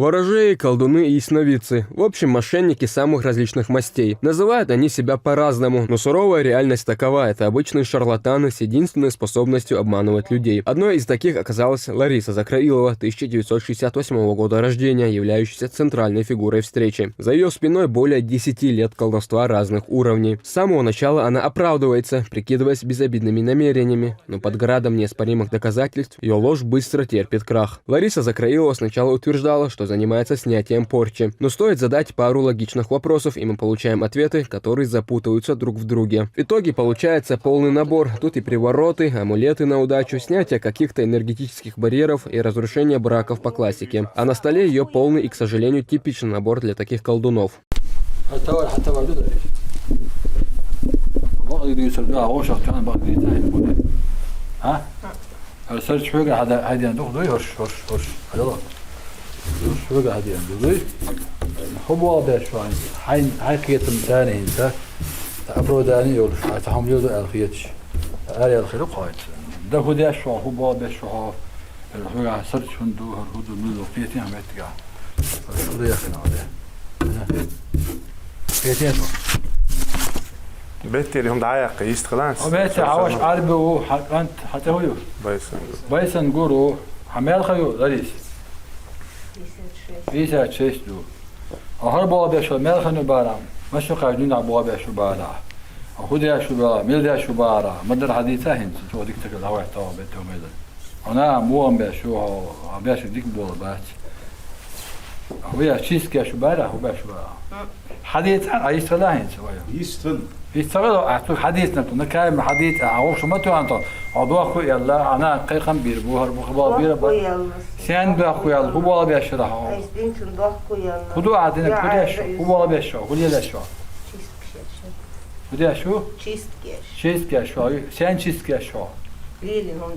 Ворожеи, колдуны и ясновидцы. В общем, мошенники самых различных мастей. Называют они себя по-разному, но суровая реальность такова. Это обычные шарлатаны с единственной способностью обманывать людей. Одной из таких оказалась Лариса Закраилова, 1968 года рождения, являющаяся центральной фигурой встречи. За ее спиной более 10 лет колдовства разных уровней. С самого начала она оправдывается, прикидываясь безобидными намерениями, но под градом неоспоримых доказательств ее ложь быстро терпит крах. Лариса Закраилова сначала утверждала, что занимается снятием порчи. Но стоит задать пару логичных вопросов, и мы получаем ответы, которые запутываются друг в друге. В итоге получается полный набор. Тут и привороты, амулеты на удачу, снятие каких-то энергетических барьеров и разрушение браков по классике. А на столе ее полный и, к сожалению, типичный набор для таких колдунов. شو قاعد يعمل هو واضح شوي هاي قيتم ثاني انت افروداني يقول تهم يقول الخيتش اري الخير قايد ده هو ده شو هو واضح شو هو قاعد صرت شندو هدو من القيتي عم يتقع شو ده يا اخي هذا قيتي بيتي اللي هم دعايق يستخدان بيتي عواش عربي وانت حتى هو بايسن قورو حمال خيو لريس إذا تشيستو أهر بابا شو ملخنو بارا مشو قاعدين على بابا شو بارا أخذ شو بارا ميل شو بارا مدر حديثه هند شو ديك تقول هواي تاع بيتهم هذا أنا مو أم بشو أم بشو ديك بول بات هو تشيس كشو بارا هو بشو بارا حديث عايز تلاهين شوية يستغلوا أعطوا حديثنا نكايم حديث أعوش ما توانتو عضو أخوي الله أنا قيقم بيربوهر بخبار بيربو سين بأخوي الله هو ولا بيشرحه خدوا عادنا كل شيء هو ولا بيشرح كل يلا شو كل شو شيست كشو سين شيست كشو ليلي هم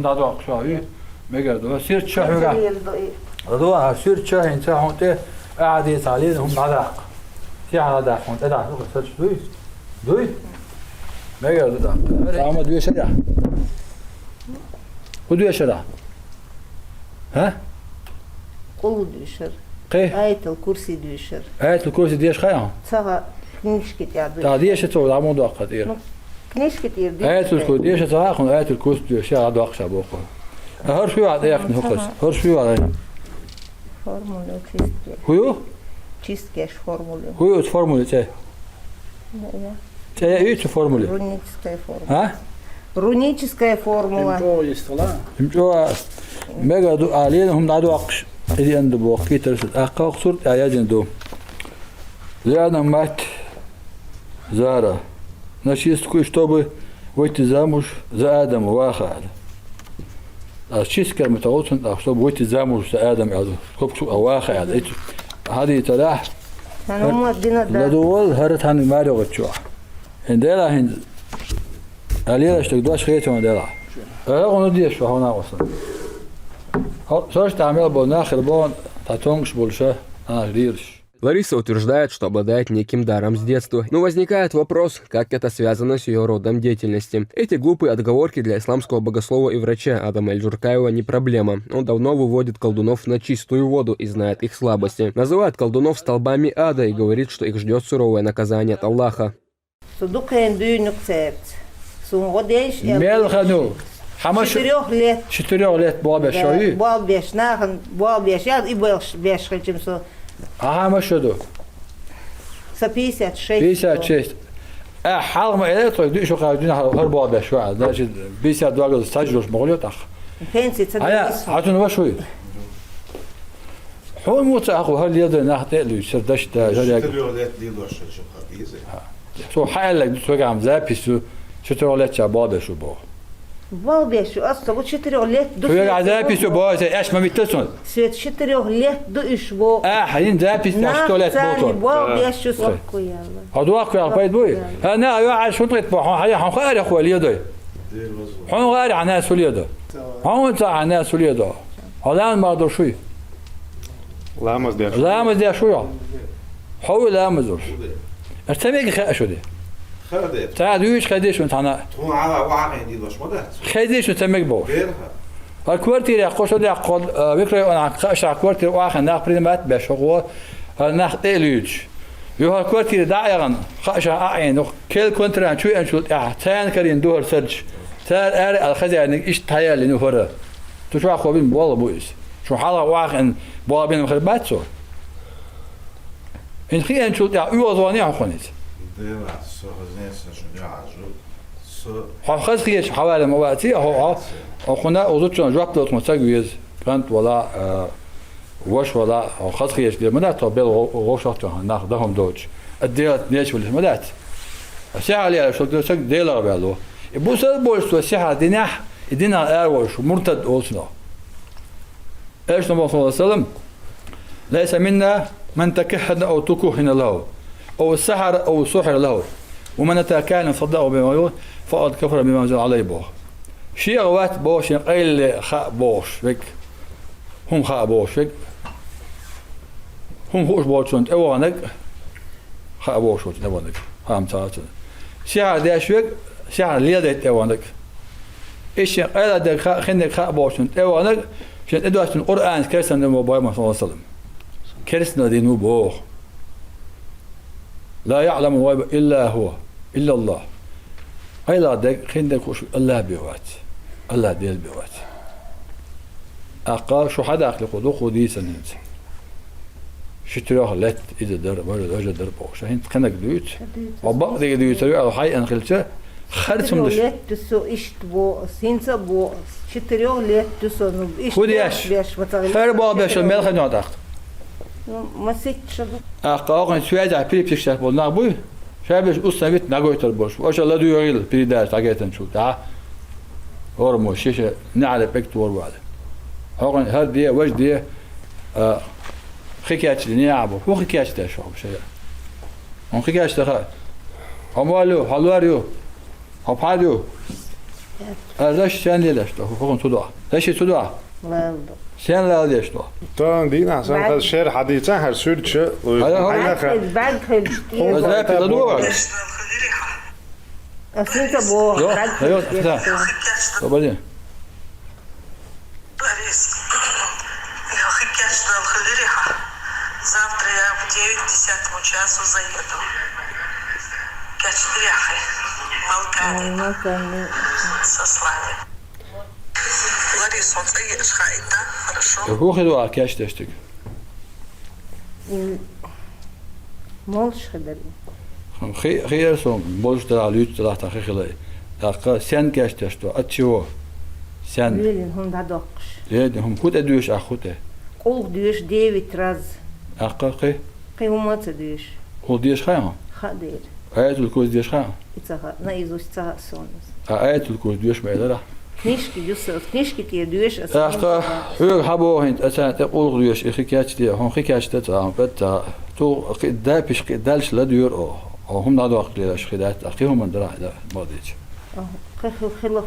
دادو شو مقدر سير شو هو سير شو أنت هون قاعد يتعلم هم علاق في علاقة هون أدعى نقول سير دوي مقدر ده عم دوي شرع ودوي شرع ها قول دوشر آية الكرسي دوشر آية الكرسي ديش خيام صها كنيش كتير دوشر تعديش تقول عمود وقت كنيش كتير دوشر آية الكرسي ديش تاخذ آية الكرسي دوش عاد وقت شابوقه هر شو عاد ياخذ نخلص هر شو عاد فورمولا تشيست هو تشيست كاش فورمولا هو فورمولا تاع تاع ايش فورمولا رуническая формула ها رуническая формула امجو ميجا دو علينا هم دعوا عقش اللي عنده بوقي ترسل أقاق صورت عيادين دو لأنا مات زارة نشيست كوي شطوبي ويتزاموش زا آدم واخد أشيس كلمة تغوصن أشطوب ويتزاموش زا آدم يعدو كوبشو أواخد هذه تلاح لدول هرت هن ماريو غتشوع هندلا هند علينا اشتك دواش خيتهم هندلا أغنو ديش وهنا وصل Саш تعمل بوناخر بون татонгш больше рирш. Лариса утверждает, что обладает неким даром с детства. Но возникает вопрос, как это связано с ее родом деятельности. Эти глупые отговорки для исламского богослова и врача Адама Эль-Джуркаева не проблема. Он давно выводит колдунов на чистую воду и знает их слабости. Называет колдунов столбами ада и говорит, что их ждет суровое наказание от Аллаха. حماش 4 лет بابا شوي بابش ناخن بابش ياد يبلش بيش خلجمسو حماش شدو 56 حال ما إلى طيب دي شو قاعدين هر بابا شوي ده 52 استاجروش مغليط أخ بنسي تصدق عطونا وشوي هو موت أخو هل يد ناخد اللي سردش ده شو حالك تسوق عم زابيسو 4 لет بابا شو بو بابش أصلا قلت 4 لет شو قاعد زابيسو بو إيش ما بيتصل 4 لет دو إيش بو حين زابيس 4 لет بوتون بابش شو سكوا يلا هدوك يا بيت بوي أنا يا شو طيب بو حاجة حنخير أخو اليدوي حن غير عن ناس اليدو هون تاع ناس اليدو هذا ما أدري شوي لامز ده شو هو لامزوش ارتمي خا شو ده تعال دويش خديش انت انا تو وعا دي لوش مدات خديش تمك بوش الكوارتير يقص ده قد بكرة أنا خش الكوارتير وآخر ناخ بريمات بشغل ناخ تلوج يوها الكوارتير داعيا خش عين كل كونتران شو أنشل تان كرين دور سرج تان أر الخزانة إيش تهيأ لأنه فرا تشوف خوابين بالله بويس شو حالا واخن بالله بين مخربات صور إن خي أنشل يوضواني عخونيت خذ خيش حوالي مواتي هو خنا وضعنا جواب دوت مستقبل كانت ولا وش ولا خذ خيش دي مدات بيل غوشته ناخذهم دوج الديات نيش ولا مدات الساعة عليها شو دوسك ديلا بالو يبوس البولس والساعة ديناح دينا أروش مرتد أوسنا إيش نبغى صلى الله عليه وسلم ليس منا من تكهن أو تكهن له أو السحر أو السحر له ومن كان صدقه بما يقول فقد كفر بما انزل عليه بوه شيء غوات بوش قيل خاء بوش بك هم خاء بوش بك هم خوش بوشون اوانك خاء بوشون اوانك هم تاعتن شعر داش بك شعر ليدت اوانك ايش قيل ده خنك خاء بوشون اوانك عشان ادوات القران كرسن الموبايل صلى الله عليه وسلم كرسنا دينو بوه لا يعلم الغيب الا هو الا الله أيلا دك خندك وش الله بيوات الله ديال بيوات أقا شو حدا أخلق ودوق ودي سنين شتروه لت إذا درب ولا أجا دربه شاهين خندك دوت وبق ديك دوت سريع أو حي أن خلته خرج من لت تسو إشت بو سينسا بو شتروه لت تسو نو إشت خديش فربا بيش المال خدنا داخل ما سيت شبه أقا أقن سويد على بيلي بتشتغل بولنا أبوي شابش أصلا نقويت البوش وش الله دو يغيل بريدار تاجيتن شو تاع هرمو شيشة نعلى بكتور وعلى هون هردية وجدية خكياتش نيابو هو خكياتش تشوف شيء هون خكياتش تخا همالو حلواريو هباديو ليش سان ليش تو هون تدوا ليش تدوا لا سان لا ليش تو تان دينا عشان هذا الشعر حديثا هالسورتش بعد خلص لا تدوا سينسا بو ايوه فتح وبعدين Завтра я в 9:10 часу заеду. Качдряхи, Малкани, сослали. Ларису, он заедешь, да? Хорошо. هو خدوا كاش تشتك مولش خدري خير سوم بولش ترى ليت ترى تاخي خلاي اقا سن كاش تشتو اتشو سن ويلين هم دادوقش ليه هم كود ادوش اخوته قول ديوش ديفيد راز اقا قي قيمة تديوش هو ديش خايم خدير ايت الكوز ديش خايم اتسها نايزوش تسها سونس ايت الكوز ديش ما يدرا كنيشكي تي ديوش اقا هو حبو هند اسان تقول ديش اخي كاش دي هم خي كاش تتا بتا تو دا بيش دالش لا ديور او هم نادو اقليش خدات اخيهم من درا دا موديش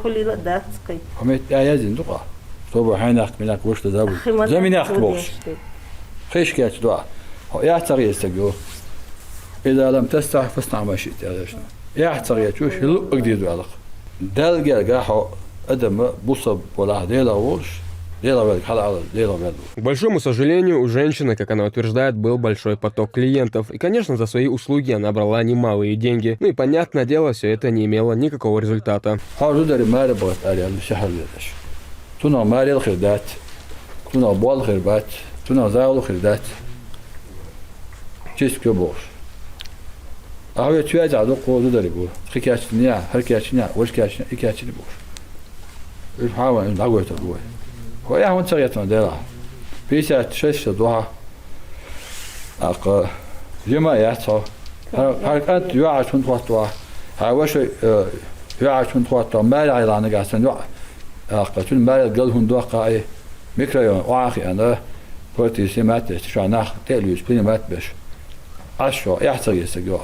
خلي لا داتسقي هم يازين دقا تو حينك منك وش تدابو زمين يخبوش خيش كاش دوا يا تغير استجو إذا لم تستطع فاصنع ما شئت هذا شنو يا تغير شو شلو أقدر علق دال جرجاحه أدم بوصب ولا ديلا وش ديلا بالك حلا على ديلا بالك. К большому сожалению, у женщины, как она утверждает, был большой поток клиентов. И, конечно, за свои услуги она брала немалые деньги. Ну и, понятное дело, все это не имело никакого результата. حاجة ما ربط على الشهر ليش تونا ماري الخردات تونا بال خربات تونا زاول خردات جيس كبوش أهوي تواجع دقو دودري بو خكاش نيا هركاش نيا وش كاش إكاش بوش الحاول إن أقوى تقوى هو يا هون تغيرت ديرها بيسات شش دوها أق جماعات هركات يعاش من تواتوا هاوش يعاش من تواتوا ما يعلن قاسن يع أق تون ما يقول هون دوقة إيه ميكرو واقي أنا قلت سمعت شو أنا تلويش بين ما تبش عشوا يحتاج يسجوا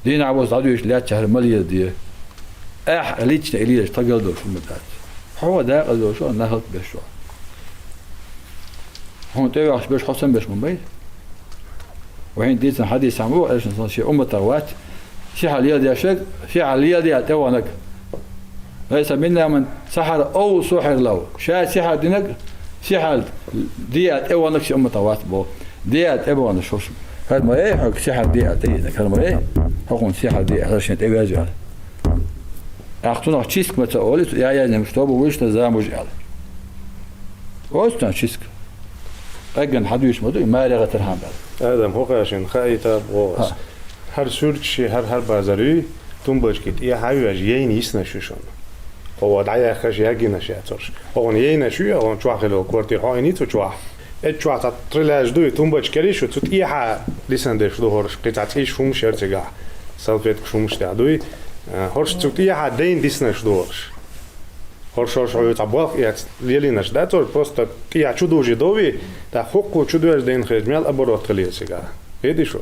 دين عبوس عدوش لا شهر مليار دي ليش تقليش تقل دوش المدات هو ده قال شو نهض بشوا هون تيجي بش حسن بش موبايل وحين ديت حديث عمو ايش نصير. شيء طوات شيء حاليا دي شك شيء حاليا دي توانك ليس منا من سحر أو سحر له شاء سحر دينك سحر ديات أول نكش طوات بو ديات أول نشوش هذا ما إيه حق سحر ديات هذا ما إيه حكم سحر ديات عشان تجازي أختنا تشيسك متى قلت يا نمشتوب ويش نزام وجعل وستان تشيسك أجن حدوش مدو ما رغت الهم بعد آدم هو عشان خايتا بوس هر سورتشي هر بازاري تنبش كت إيه حيو أجيين يسنا شوشون هو دعيا خش يجينا شيء هو نيجينا شو هو نشوفه كورتي هاي تشوف اتشوف تطلع دوي تنبش كريشو تut إيه ح لسان دش دهورش قطعة إيش فم شرتجا سالفت كشوم شتعدوي هورش تut إيه ح دين ديسناش دهورش هورش يتعبوا يات ليليناش ده تور просто إيه чудо جدوي ده حقو чудо دين خدمة أبورات خليه سجا هيدي شو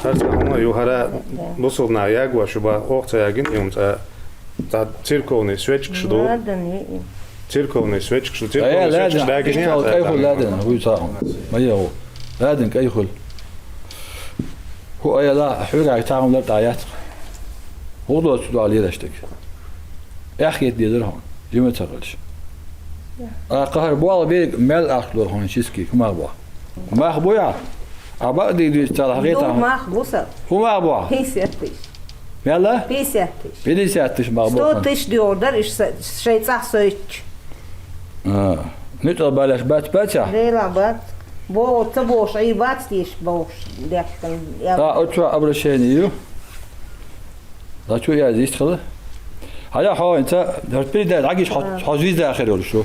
هر هم يوهرا بوصلنا ياق وشبا وقت ياقين يوم تا تيركوني سويتش شدو تيركوني سويتش شدو تيركوني سويتش لاقين كيخل لادن هو يصاهم ما يهو لادن كيخل هو أي لا حوجة يتعامل لبت عيات هو ده شدو عليه دشتك أخي يديرهم جمع تغلش قهر بوال بيك مال أخلو هون شيسكي كم أبوه ما أخبويا أبا دي تلاقيتها ما خبوصة هو ما أبوه بيسياتش يلا بيسياتش بيسياتش ما أبوه ستوتش diyorlar شيء صح سويتش نتقل بلاش باتشا ليلا بات بو تبوش أي بات تيش بوش لكن أتوا أبرا شيء لا شو يا زيست خلا هلا هو أنت درت ده عقيش حزويز آخر ولا شو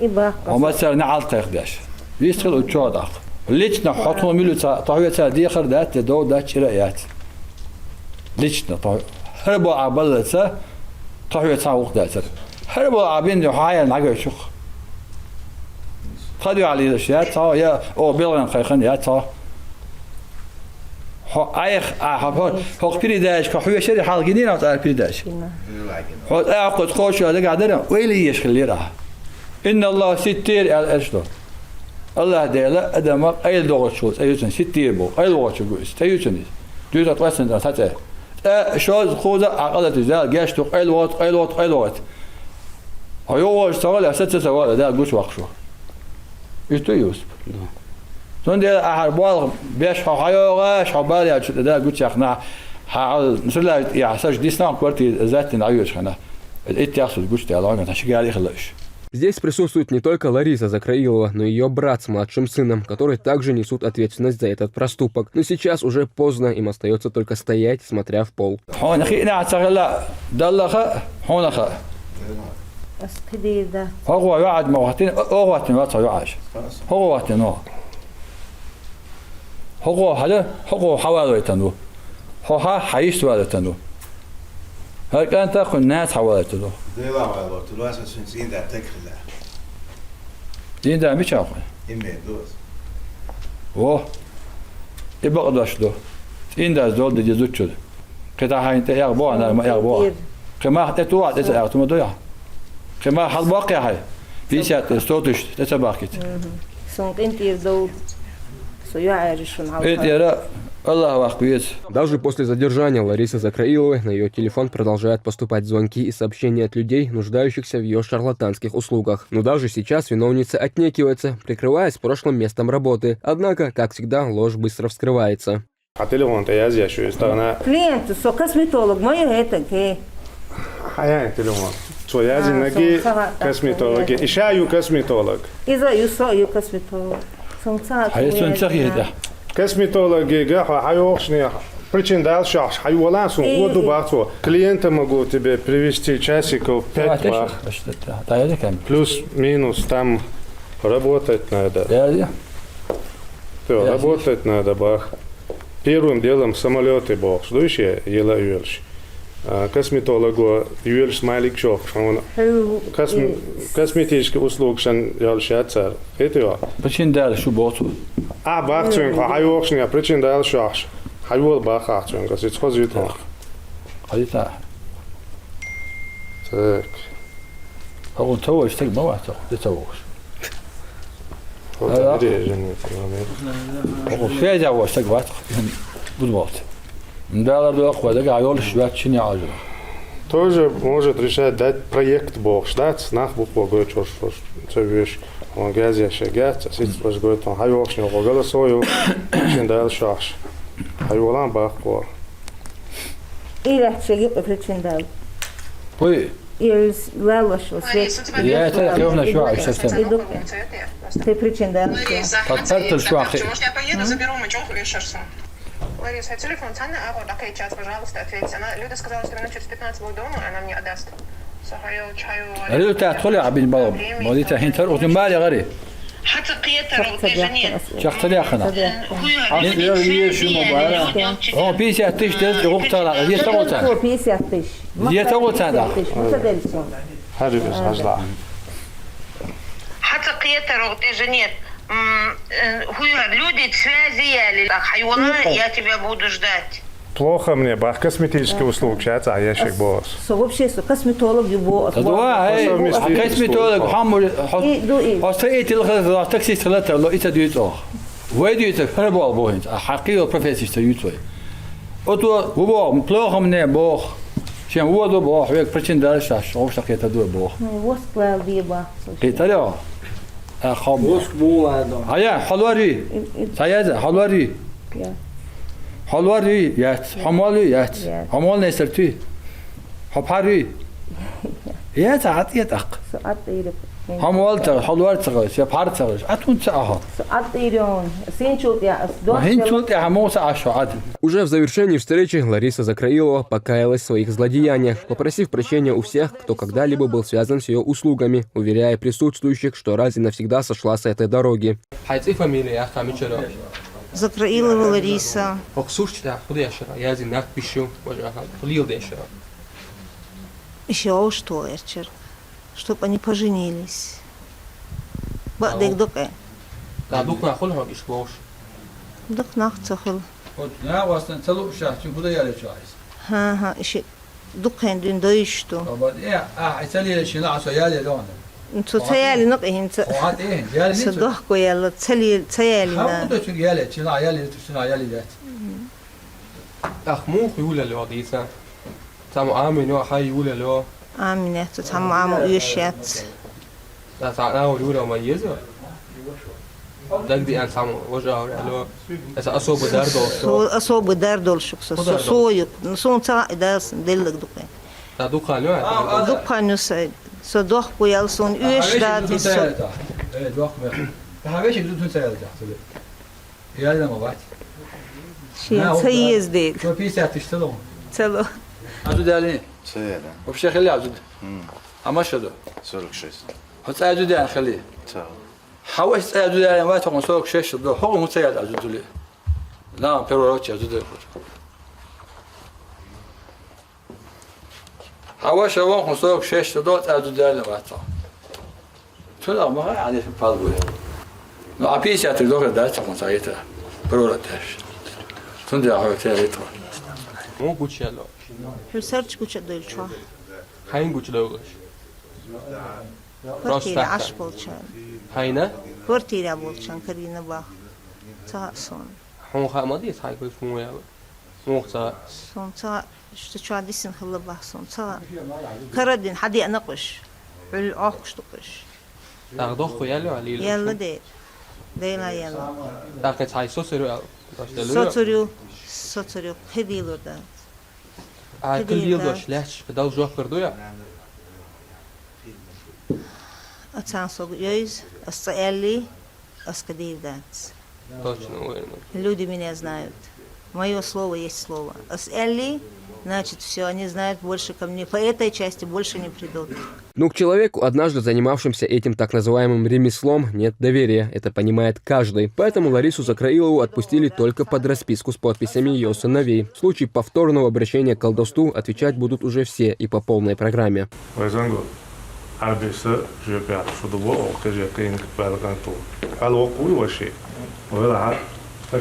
يبقى وما صار نعال تاخدش زيست خلا أتوا داخل ليش نحطه ميلو طاوية تادي آخر ده تدو ده شرائيات ليش نطاوي هربوا عبالة سا طاوية تاوق ده سر هربوا عبين ده حياة نعقل شو خدوا عليه الأشياء تا يا أو بيلغن خيخن يا تا أيخ هو بيرداش كحوي شري حال جنين أو تعرف بيرداش هو أعقد خوش هذا قاعدنا ويلي يشخلي راه إن الله ستير على أشلو الله ديلا أدم أي لغة شوز أي سن ستير بو أي لغة شوز أي سن دوزة توصل ده تاتة شوز خوذة عقدة تزال جاشتو أي لغة هو اشتغل أساسا سوال ده قوش وقشو يستويوس زون ده أحربال بيش حيوغاش حبالي ده قوش يخنا مثلا يحساش ديسنا كورتي ذات نعيش خنا الاتياس قوش ده لاغن تشجع عليه خلاش. Здесь присутствует не только Лариса Закраилова, но и ее брат с младшим сыном, которые также несут ответственность за этот проступок. Но сейчас уже поздно, им остается только стоять, смотря в пол. هو يقعد موقتين وقتين وقت يعيش هو وقت نو هو هذا هو حوالي تنو هو حيش ولا تنو هل كان تأخذ الناس حوالي تنو ده لا والله تلو أساسا سين ده تكلا دين ده مش أخذ إمي دوس واه يبقى داش دو دين ده زول ده جزء شد كده هاي أنت يا أبوه أنا ما يا أبوه كما حتى توعد إذا أعطوا مدويا كما حال باقي هاي بيشات استوتش تتباكت سونك انت يردو سيعرشون يا الله أكبر. Даже после задержания Ларисы Закраиловой на ее телефон продолжают поступать звонки и сообщения от людей, нуждающихся в ее шарлатанских услугах. Но даже сейчас виновница отнекивается, прикрываясь прошлым местом работы. Однако, как всегда, ложь быстро вскрывается. А телефон-то я здесь еще исторна. Клиент, со косметолог, мой это ке. Хаян телефон. Своя зинаги косметолог. Ишаю косметолог. Иза юсо косметолог. هاي سنتخي ده. كسميتولوج جا حيوخشني причин дал шаш хайвалан сун воду бахту клиента могу тебе привести часиков 5 бах плюс минус там работать надо работать надо бах первым делом самолеты бах слушай ела юльш косметологу юльш малик шов он косметический услуг шан ялшатсар это причин дал шо бохту бахтун хайвохшни причин дал шаш хайвол бахтун гас это хозит خليتها так هو تو اشتغل ما وقته تتوش هو في جوا اشتغل وقت بالوقت ندار دو اقوى دقا يول شوات شني عاجل тоже может решать дать проект бог ждать, нах буква говорит, что видишь, он газия шагать, а сейчас говорит, он хайвокш не голосую, чиндал шаш. Хайволан бахко. Илячеги причиндал. Ой, Или лалошу свет. я это ровно швах совсем. Ты причиндал. Подцепил швах. Может, я поеду, заберу мочонку и шерсту. Лариса, телефон Цанны, такой час, пожалуйста, ответьте. Люда сказала, что минут через 15 будет дома, и она мне отдаст. Сахаю, чаю. قالوا تدخل عبين بالهم مودي تحين ترقص مالي غري حتى قيتر وتجنين. شخص ليخنا هو بيسي تشتري وقت لا دي تقولتان 50 тысяч. دي تقولتان هذا بس هزلا. حتى قيتر وتجنين. Люди связи, хайвана, я тебя буду ждать. Плохо мне, бах, косметические услуги, сейчас, а ящик босс. Вообще, косметолог его. كسمتولك حمل حصيت الغاز تاكسي ثلاثة لو إتديت ويديت هربال بوهنت حقيقة بروفيسور تيوتوي أتوا هو مطلق من بوخ شيء هو دو بوخ ويك برشين دارش أو شقية دو بوخ وصل ديبا. كيتاليو خام وصل بو هيا حلواري سيادة حلواري حلواري يات حمالي يات حمال نسرتي حباري يات عطيت أق ساعات إيرك. حمالتر حلوارتر شيء بارتر أتون ساعة ساعات إيرون. سينشوت يا وهين شلت يا حموس عشرة عدل Уже в завершении встречи Лариса Закраилова покаялась в своих злодеяниях, попросив прощения у всех, кто когда-либо был связан с ее услугами, уверяя присутствующих, что раз и навсегда сошла с этой дороги. Закраилова Лариса. Еще что, Эрчер? Чтоб они поженились. Бадык доке. Док нахцахл. لا واسن تلو شاش بده يالي شايس ها إشي دكان دين دايشتو. طب إيه يسلي شيء لا عشان يالي لونه انتو تيالي نقيه انت. وعاد إيه يالي صدقكوا يلا تيالي هم نا. بده شو يالي شيء لا يالي شو لا يالي ذات أخ مو يولا لو ديسا تامو آمين يو حي يولا لو آمنة تتهم عمو يشيات. لا تعالوا يولا ما يزو دقدي أن تامو وجهه لو إذا أصوب دردو أصوب دردول شخص سويك نسون تا إداس دلك دكان. لا دوقانو دكان نسعد صدقكوا يلا سون يش دادي سو. إيه دوق ما هذاش بدون سيارة تحت يالي ما بعد شيء سيز ديل. شو في ساعة تشتغلون تلو. عدد دالين سيادة وبشي خليه عدد أما شدو 46 حتى عدد دالين خليه تمام حاول عدد دالين ما تقول سوق شيء شدو هو مو سيادة عدد لي لا بيروتش عدد حاول شوان سوق شيء شدو عدد دالين ما تقول تلا ما يعني في بالو لا عبيس يعتذر ده تقول سايته بيروتش تندي على تيريتو مو بوتشالو حسرت كوش ديل شو. هاين بوتشلوغش كورتيري عش بولشان. هاينا كورتيري بولشان كرينا باخ. تا سون. هم خامدي هاي كيف مو يا مو تا سون تا شو عديسن خلا باخ سون تا. كردين حدي أناقش. بالعقش تقش. أخذ خيالو عليه يلا دير. ديلا يلا. لكن هاي سوسرو سوتريو هديلو ده. هاي كل يلدوش ليش بدل جوه كردويا أتان سوق يوز أستقلي أسكدير دات. точно уверен. Люди меня знают. Мое слово есть слово. Асэлли, значит, все, они знают больше ко мне. По этой части больше не придут. Ну, к человеку, однажды занимавшимся этим так называемым ремеслом, нет доверия. Это понимает каждый. Поэтому Ларису Закраилову отпустили только под расписку с подписями ее сыновей. В случае повторного обращения к колдовству отвечать будут уже все и по полной программе.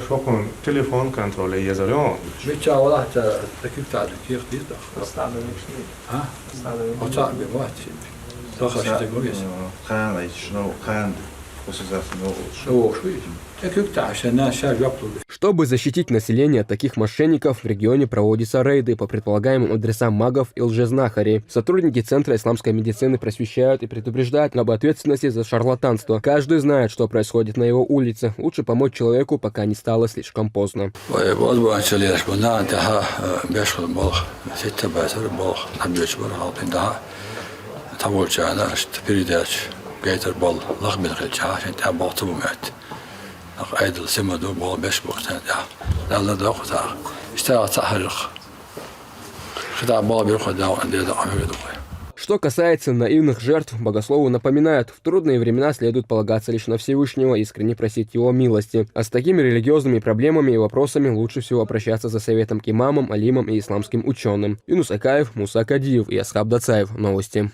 شكون تليفون كنترولي يزريون بيتشا ولا تكيف تعال كيف تيتا ها أطلع بواحد تأخذ تقول يس خان شنو خان وسوسات نو شو شوي تكيف تعال عشان الناس شاف يقتلوا Чтобы защитить население от таких мошенников, в регионе проводятся рейды по предполагаемым адресам магов и лжезнахарей. Сотрудники Центра исламской медицины просвещают и предупреждают об ответственности за шарлатанство. Каждый знает, что происходит на его улице. Лучше помочь человеку, пока не стало слишком поздно. Что касается наивных жертв, богословы напоминают, в трудные времена следует полагаться лишь на Всевышнего и искренне просить его милости. А с такими религиозными проблемами и вопросами лучше всего обращаться за советом к имамам, алимам и исламским ученым. Юнус Акаев, Муса Кадиев и Асхаб Дацаев. Новости.